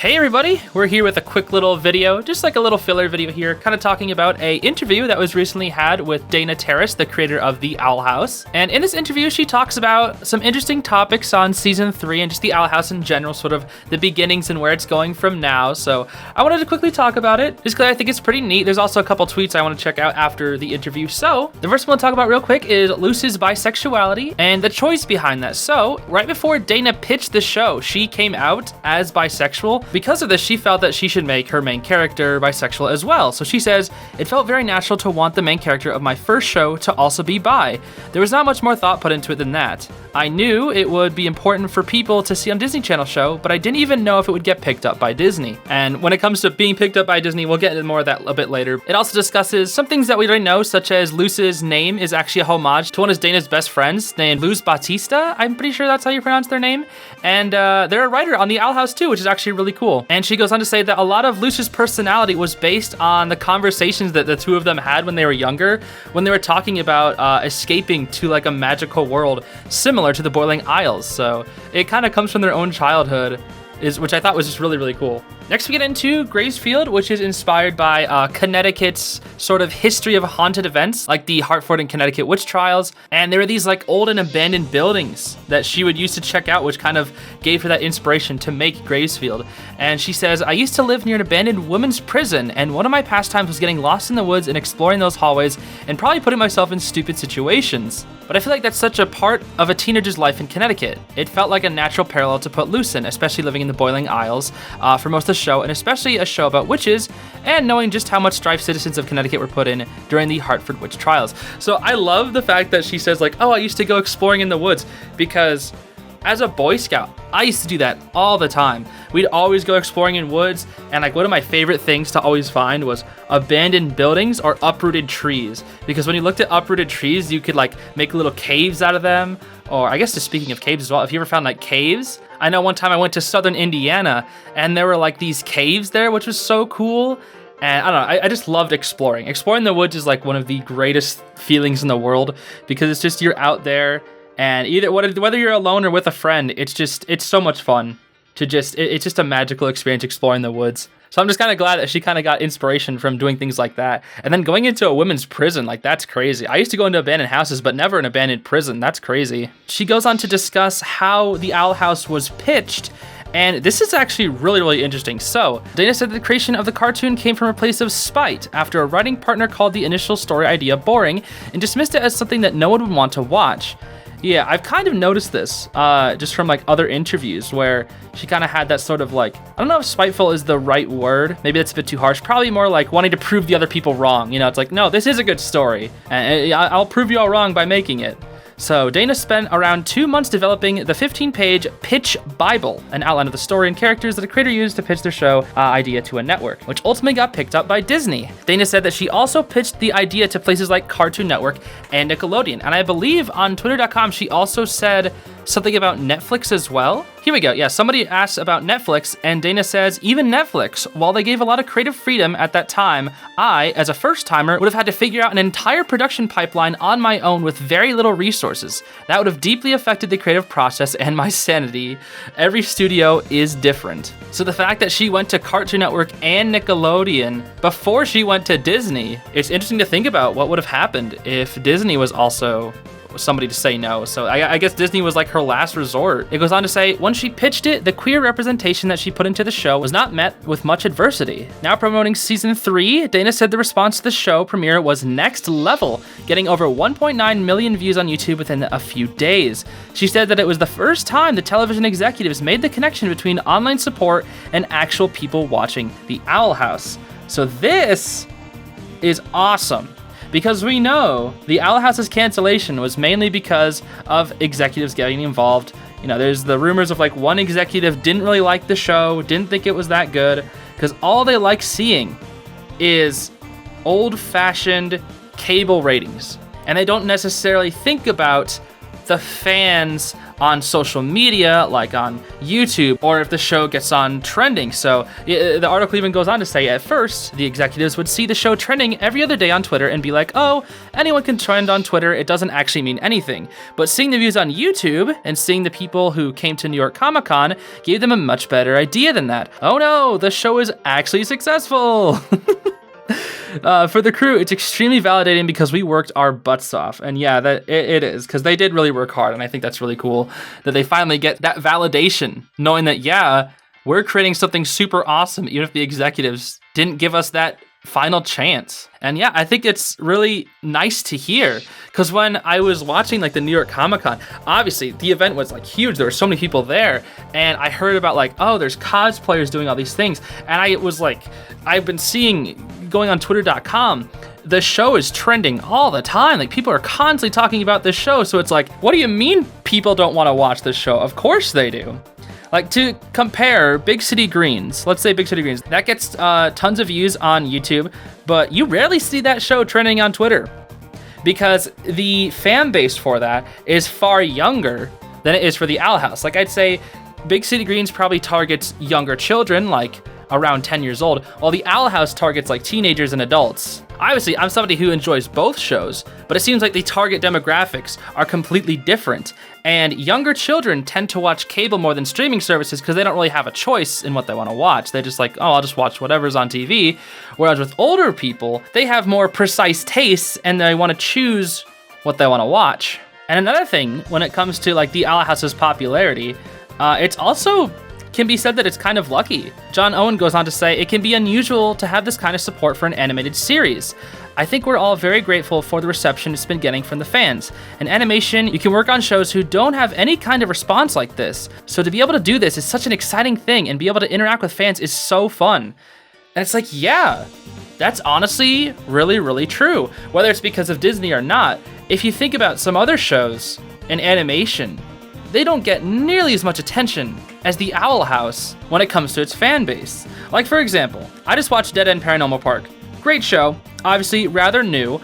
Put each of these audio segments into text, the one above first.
Hey everybody, we're here with a quick little video, just like a little filler video here, kind of talking about a interview that was recently had with Dana Terrace, the creator of the Owl House. And in this interview, she talks about some interesting topics on season 3 and just the Owl House in general, sort of the beginnings and where it's going from now. So I wanted to quickly talk about it, just because I think it's pretty neat. There's also a couple tweets I want to check out after the interview. So the first one we'll talk about real quick is Luce's bisexuality and the choice behind that. So right before Dana pitched the show, she came out as bisexual. Because of this, she felt that she should make her main character bisexual as well. So she says, "It felt very natural to want the main character of my first show to also be bi. There was not much more thought put into it than that. I knew it would be important for people to see on Disney Channel show, but I didn't even know if it would get picked up by Disney." And when it comes to being picked up by Disney, we'll get into more of that a bit later. It also discusses some things that we already know, such as Luce's name is actually a homage to one of Dana's best friends named Luz Batista. I'm pretty sure that's how you pronounce their name. And they're a writer on the Owl House too, which is actually really cool. And she goes on to say that a lot of Luce's personality was based on the conversations that the two of them had when they were younger, when they were talking about escaping to like a magical world similar to the Boiling Isles. So it kind of comes from their own childhood, which I thought was just really, really cool. Next, we get into Gravesfield, which is inspired by Connecticut's sort of history of haunted events, like the Hartford and Connecticut witch trials. And there were these like old and abandoned buildings that she would use to check out, which kind of gave her that inspiration to make Gravesfield. And she says, "I used to live near an abandoned women's prison, and one of my pastimes was getting lost in the woods and exploring those hallways and probably putting myself in stupid situations. But I feel like that's such a part of a teenager's life in Connecticut. It felt like a natural parallel to put Luce in, especially living in the Boiling Isles for most of the show, and especially a show about witches, and knowing just how much strife citizens of Connecticut were put in during the Hartford witch trials." So I love the fact that she says like, "Oh, I used to go exploring in the woods," because as a Boy Scout, I used to do that all the time. We'd always go exploring in woods, and like one of my favorite things to always find was abandoned buildings or uprooted trees. Because when you looked at uprooted trees, you could like make little caves out of them. Or I guess just speaking of caves as well, if you ever found like caves, I know one time I went to southern Indiana and there were like these caves there, which was so cool. And I don't know, I just loved exploring. Exploring the woods is like one of the greatest feelings in the world, because it's just you're out there, and whether you're alone or with a friend, it's so much fun to it's just a magical experience exploring the woods. So I'm just kind of glad that she kind of got inspiration from doing things like that. And then going into a women's prison, like that's crazy. I used to go into abandoned houses, but never an abandoned prison. That's crazy. She goes on to discuss how the Owl House was pitched, and this is actually really, really interesting. So Dana said the creation of the cartoon came from a place of spite after a writing partner called the initial story idea boring and dismissed it as something that no one would want to watch. Yeah, I've kind of noticed this just from like other interviews where she kind of had that sort of like, I don't know if spiteful is the right word. Maybe that's a bit too harsh. Probably more like wanting to prove the other people wrong. You know, it's like, no, this is a good story, and I'll prove you all wrong by making it. So Dana spent around 2 months developing the 15-page pitch Bible, an outline of the story and characters that a creator used to pitch their show idea to a network, which ultimately got picked up by Disney. Dana said that she also pitched the idea to places like Cartoon Network and Nickelodeon. And I believe on twitter.com, she also said something about Netflix as well. Here we go. Yeah, somebody asked about Netflix, and Dana says, "Even Netflix, while they gave a lot of creative freedom at that time, I, as a first-timer, would have had to figure out an entire production pipeline on my own with very little resources. That would have deeply affected the creative process and my sanity. Every studio is different." So the fact that she went to Cartoon Network and Nickelodeon before she went to Disney, it's interesting to think about what would have happened if Disney was also somebody to say no. So I guess Disney was like her last resort. It goes on to say, when she pitched it, the queer representation that she put into the show was not met with much adversity. Now promoting season 3, Dana said the response to the show premiere was next level, getting over 1.9 million views on YouTube within a few days. She said that it was the first time the television executives made the connection between online support and actual people watching the Owl House. So this is awesome, because we know the Owl House's cancellation was mainly because of executives getting involved. You know, there's the rumors of like one executive didn't really like the show, didn't think it was that good, because all they like seeing is old-fashioned cable ratings. And they don't necessarily think about the fans on social media, like on YouTube, or if the show gets on trending. So the article even goes on to say, at first, the executives would see the show trending every other day on Twitter and be like, oh, anyone can trend on Twitter, it doesn't actually mean anything. But seeing the views on YouTube and seeing the people who came to New York Comic Con gave them a much better idea than that. Oh no, the show is actually successful. For the crew, it's extremely validating because we worked our butts off. And yeah, that it is, because they did really work hard. And I think that's really cool that they finally get that validation, knowing that, yeah, we're creating something super awesome, even if the executives didn't give us that final chance. And yeah, I think it's really nice to hear, because when I was watching like the New York Comic Con, obviously the event was like huge. There were so many people there, and I heard about like, oh, there's cosplayers doing all these things. And I was like, I've been seeing, going on twitter.com, the show is trending all the time. Like, people are constantly talking about this show. So it's like, what do you mean people don't want to watch this show? Of course they do. Like, to compare Big City Greens, let's say Big City Greens, that gets tons of views on YouTube, but you rarely see that show trending on Twitter because the fan base for that is far younger than it is for the Owl House. Like, I'd say Big City Greens probably targets younger children, like around 10 years old, while the Owl House targets like teenagers and adults. Obviously, I'm somebody who enjoys both shows, but it seems like the target demographics are completely different. And younger children tend to watch cable more than streaming services because they don't really have a choice in what they want to watch. They just like, oh, I'll just watch whatever's on TV. Whereas with older people, they have more precise tastes and they want to choose what they want to watch. And another thing, when it comes to like the Owl House's popularity, it's also can be said that it's kind of lucky. John Owen goes on to say, it can be unusual to have this kind of support for an animated series. I think we're all very grateful for the reception it's been getting from the fans. In animation, you can work on shows who don't have any kind of response like this. So to be able to do this is such an exciting thing, and be able to interact with fans is so fun. And it's like, yeah, that's honestly really, really true. Whether it's because of Disney or not, if you think about some other shows in animation, they don't get nearly as much attention as the Owl House when it comes to its fan base. Like, for example, I just watched Dead End Paranormal Park. Great show, obviously rather new,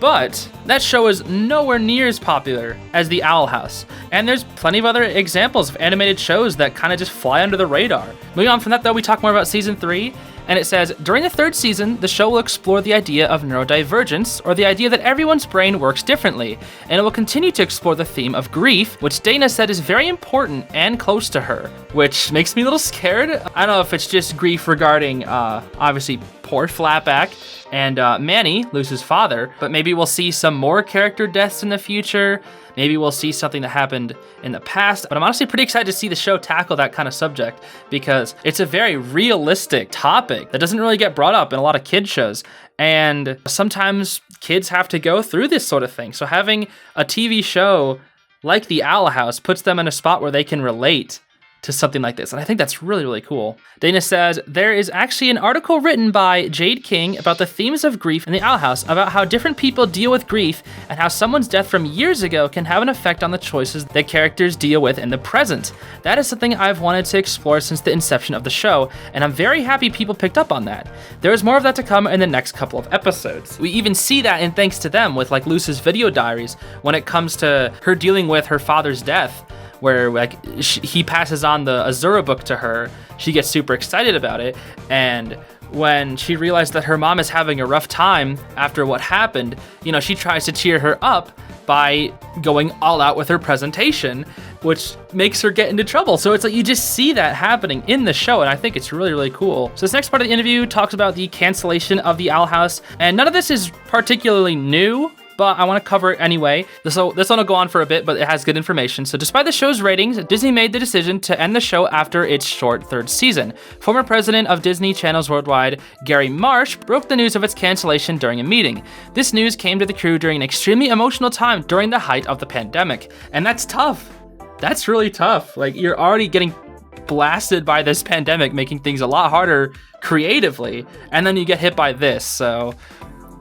but that show is nowhere near as popular as the Owl House. And there's plenty of other examples of animated shows that kind of just fly under the radar. Moving on from that though, we talk more about season 3, and it says, during the 3rd season, the show will explore the idea of neurodivergence, or the idea that everyone's brain works differently, and it will continue to explore the theme of grief, which Dana said is very important and close to her, which makes me a little scared. I don't know if it's just grief regarding, obviously, poor Flatback, and Manny, Luce's father, but maybe we'll see some more character deaths in the future. Maybe we'll see something that happened in the past, but I'm honestly pretty excited to see the show tackle that kind of subject because it's a very realistic topic that doesn't really get brought up in a lot of kid shows. And sometimes kids have to go through this sort of thing. So having a TV show like The Owl House puts them in a spot where they can relate to something like this. And I think that's really, really cool. Dana says, there is actually an article written by Jade King about the themes of grief in the Owl House, about how different people deal with grief and how someone's death from years ago can have an effect on the choices that characters deal with in the present. That is something I've wanted to explore since the inception of the show, and I'm very happy people picked up on that. There is more of that to come in the next couple of episodes. We even see that in Thanks to Them with like Luce's video diaries when it comes to her dealing with her father's death, where like he passes on the Azura book to her. She gets super excited about it, and when she realized that her mom is having a rough time after what happened, you know, she tries to cheer her up by going all out with her presentation, which makes her get into trouble. So it's like you just see that happening in the show, and I think it's really, really cool. So this next part of the interview talks about the cancellation of the Owl House, and none of this is particularly new, but I want to cover it anyway. This one will go on for a bit, but it has good information. So despite the show's ratings, Disney made the decision to end the show after its short 3rd season. Former president of Disney Channels Worldwide, Gary Marsh, broke the news of its cancellation during a meeting. This news came to the crew during an extremely emotional time during the height of the pandemic. And that's tough. That's really tough. Like, you're already getting blasted by this pandemic, making things a lot harder creatively, and then you get hit by this. So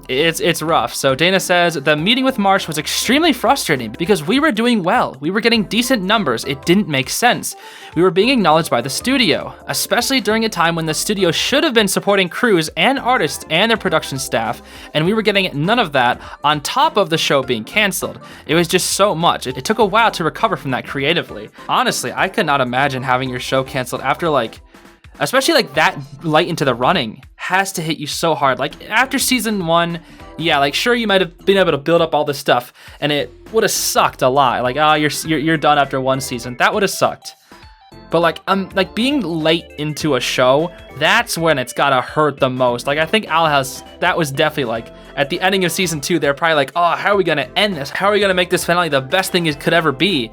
It's rough. So Dana says, the meeting with Marsh was extremely frustrating because we were doing well. We were getting decent numbers. It didn't make sense. We were being acknowledged by the studio, especially during a time when the studio should have been supporting crews and artists and their production staff, and we were getting none of that on top of the show being canceled. It was just so much. It took a while to recover from that creatively. Honestly, I could not imagine having your show canceled after especially like that light into the running has to hit you so hard. Like after season 1, yeah, like sure you might have been able to build up all this stuff and it would have sucked a lot. Like, oh, you're done after 1 season. That would have sucked. But like being late into a show, that's when it's gotta hurt the most. Like I think Owl House, that was definitely like at the ending of season 2, they're probably like, oh, how are we gonna end this? How are we gonna make this finale the best thing it could ever be?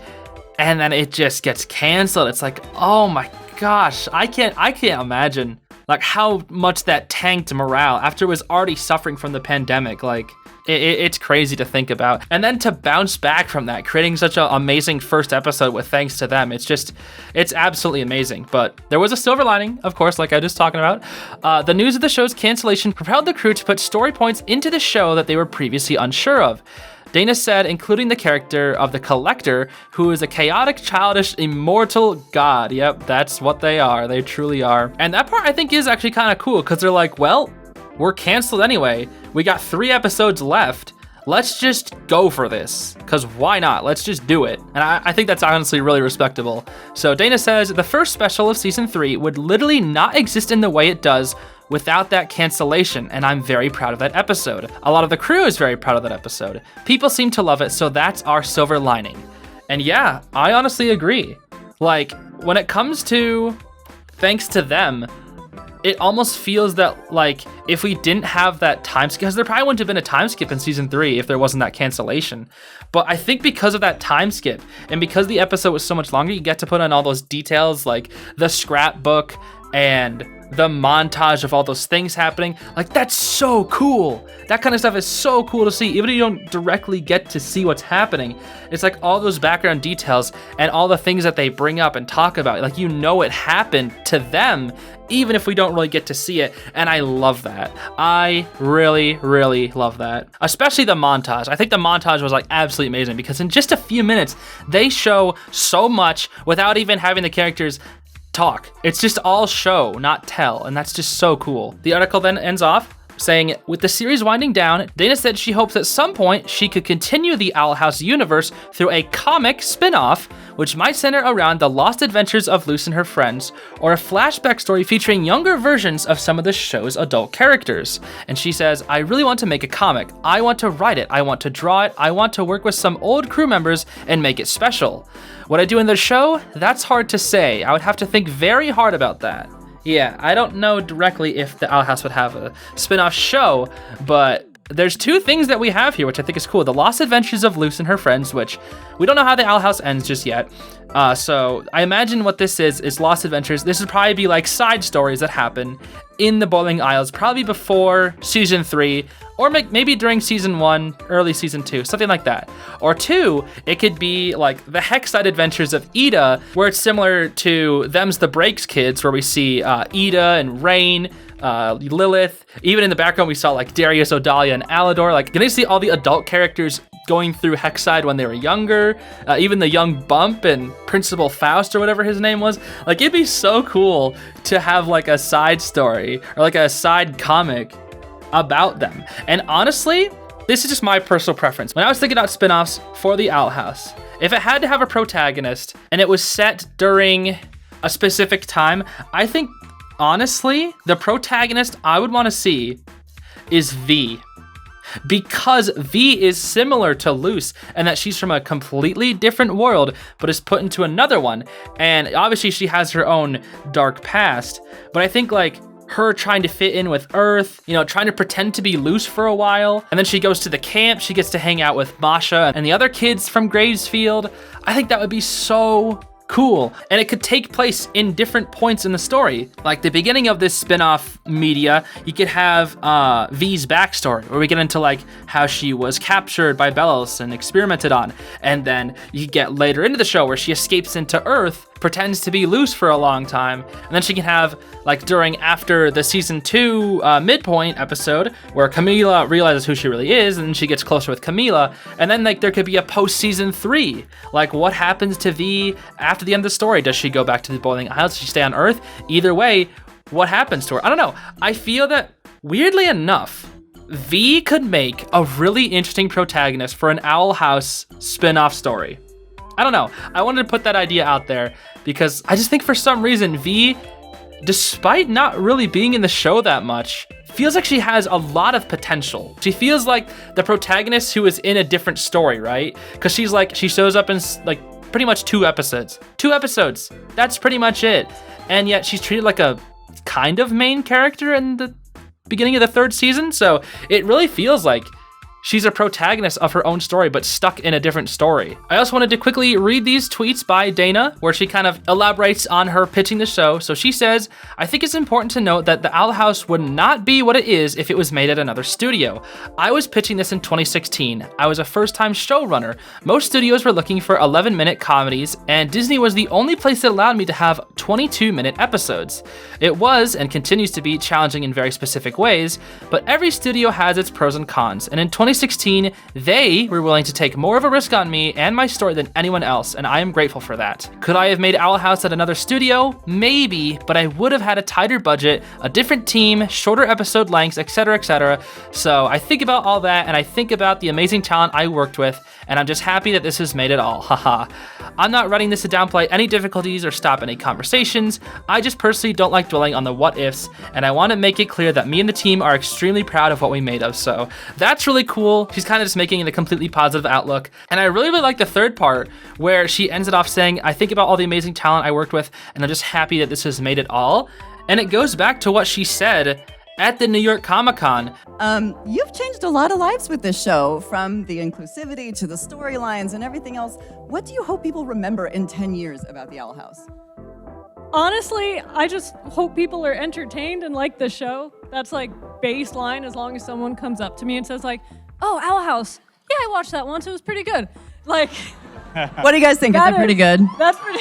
And then it just gets canceled. It's like, oh my gosh, I can't imagine like how much that tanked morale after it was already suffering from the pandemic. Like it's crazy to think about. And then to bounce back from that, creating such an amazing first episode with Thanks to Them, it's absolutely amazing. But there was a silver lining, of course, like I was just talking about. The news of the show's cancellation propelled the crew to put story points into the show that they were previously unsure of. Dana said, including the character of the Collector, who is a chaotic, childish, immortal god. Yep, that's what they are. They truly are. And that part I think is actually kind of cool because they're like, well, we're canceled anyway. We got 3 episodes left. Let's just go for this, because why not? Let's just do it. And I think that's honestly really respectable. So Dana says, the first special of season 3 would literally not exist in the way it does without that cancellation, and I'm very proud of that episode. A lot of the crew is very proud of that episode. People seem to love it, so that's our silver lining. And yeah, I honestly agree. Like, when it comes to Thanks to Them, it almost feels that like if we didn't have that time skip, because there probably wouldn't have been a time skip in season 3 if there wasn't that cancellation. But I think because of that time skip and because the episode was so much longer, you get to put in all those details like the scrapbook and the montage of all those things happening. Like that's so cool. That kind of stuff is so cool to see. Even if you don't directly get to see what's happening, it's like all those background details and all the things that they bring up and talk about. Like you know it happened to them, even if we don't really get to see it. And I love that. I really, really love that. Especially the montage. I think the montage was like absolutely amazing because in just a few minutes, they show so much without even having the characters talk. It's just all show, not tell, and that's just so cool. The article then ends off saying, with the series winding down, Dana said she hopes at some point she could continue the Owl House universe through a comic spin-off, which might center around the lost adventures of Luce and her friends, or a flashback story featuring younger versions of some of the show's adult characters. And she says, I really want to make a comic. I want to write it. I want to draw it. I want to work with some old crew members and make it special. What I do in the show? That's hard to say. I would have to think very hard about that. Yeah, I don't know directly if the Owl House would have a spin-off show, but there's 2 things that we have here, which I think is cool. The Lost Adventures of Luce and her friends, which we don't know how the Owl House ends just yet. So I imagine what this is Lost Adventures. This would probably be like side stories that happen in the Bowling Isles, probably before season 3, or maybe during season 1, early season 2, something like that. Or 2, it could be like the Hexside Adventures of Ida, where it's similar to Them's the Breaks Kids, where we see Ida and Rain, Lilith. Even in the background, we saw like Darius, Odalia, and Alador. Like, getting to see all the adult characters going through Hexside when they were younger, even the young Bump and Principal Faust or whatever his name was. Like, it'd be so cool to have like a side story or like a side comic about them. And honestly, this is just my personal preference. When I was thinking about spin-offs for the Owl House, if it had to have a protagonist and it was set during a specific time, I think honestly, the protagonist I would want to see is V. Because V is similar to Luce and that she's from a completely different world but is put into another one, and obviously she has her own dark past, but I think like her trying to fit in with Earth, you know, trying to pretend to be Luce for a while, and then she goes to the camp, she gets to hang out with Masha and the other kids from Gravesfield. I think that would be so cool, and it could take place in different points in the story. Like the beginning of this spin-off media, you could have V's backstory, where we get into like how she was captured by Belos and experimented on, and then you get later into the show where she escapes into Earth pretends to be loose for a long time, and then she can have like after the season 2 midpoint episode where Camila realizes who she really is, and then she gets closer with Camila, and then like there could be a post season 3, like what happens to V after the end of the story? Does she go back to the Boiling Isles? Does she stay on Earth? Either way, what happens to her? I don't know. I feel that weirdly enough, V could make a really interesting protagonist for an Owl House spin-off story. I don't know. I wanted to put that idea out there because I just think for some reason V, despite not really being in the show that much, feels like she has a lot of potential. She feels like the protagonist who is in a different story, right? Because she shows up in like pretty much 2 episodes. 2 episodes. That's pretty much it. And yet she's treated like a kind of main character in the beginning of the 3rd season. So it really feels like she's a protagonist of her own story, but stuck in a different story. I also wanted to quickly read these tweets by Dana, where she kind of elaborates on her pitching the show. So she says, I think it's important to note that the Owl House would not be what it is if it was made at another studio. I was pitching this in 2016. I was a first-time showrunner. Most studios were looking for 11-minute comedies, and Disney was the only place that allowed me to have 22-minute episodes. It was, and continues to be, challenging in very specific ways, but every studio has its pros and cons, and in 2016, they were willing to take more of a risk on me and my story than anyone else, and I am grateful for that. Could I have made Owl House at another studio? Maybe, but I would have had a tighter budget, a different team, shorter episode lengths, etc., etc. So I think about all that, and I think about the amazing talent I worked with, and I'm just happy that this has made it all, haha. I'm not writing this to downplay any difficulties or stop any conversations. I just personally don't like dwelling on the what ifs, and I want to make it clear that me and the team are extremely proud of what we made of, so that's really cool. She's kind of just making it a completely positive outlook, and I really, really like the 3rd part, where she ends it off saying, I think about all the amazing talent I worked with, and I'm just happy that this has made it all, and it goes back to what she said at the New York Comic-Con. You've changed a lot of lives with this show, from the inclusivity to the storylines and everything else. What do you hope people remember in 10 years about the Owl House? Honestly, I just hope people are entertained and like the show. That's like baseline, as long as someone comes up to me and says like, oh, Owl House. Yeah, I watched that once. It was pretty good. Like, what do you guys think? Is it pretty good? That's pretty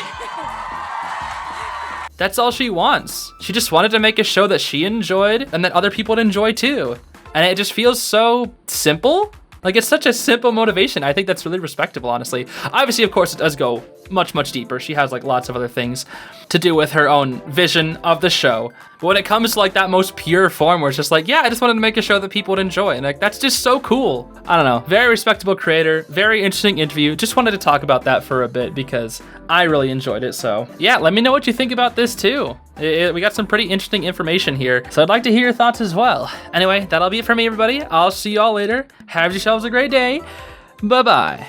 That's all she wants. She just wanted to make a show that she enjoyed and that other people would enjoy too. And it just feels so simple. Like, it's such a simple motivation. I think that's really respectable, honestly. Obviously, of course, it does go much, much deeper. She has like lots of other things to do with her own vision of the show. But when it comes to like that most pure form where it's just like, yeah, I just wanted to make a show that people would enjoy. And like, that's just so cool. I don't know. Very respectable creator, very interesting interview. Just wanted to talk about that for a bit because I really enjoyed it. So yeah, let me know what you think about this too. We got some pretty interesting information here. So I'd like to hear your thoughts as well. Anyway, that'll be it for me, everybody. I'll see y'all later. Have yourselves a great day. Bye-bye.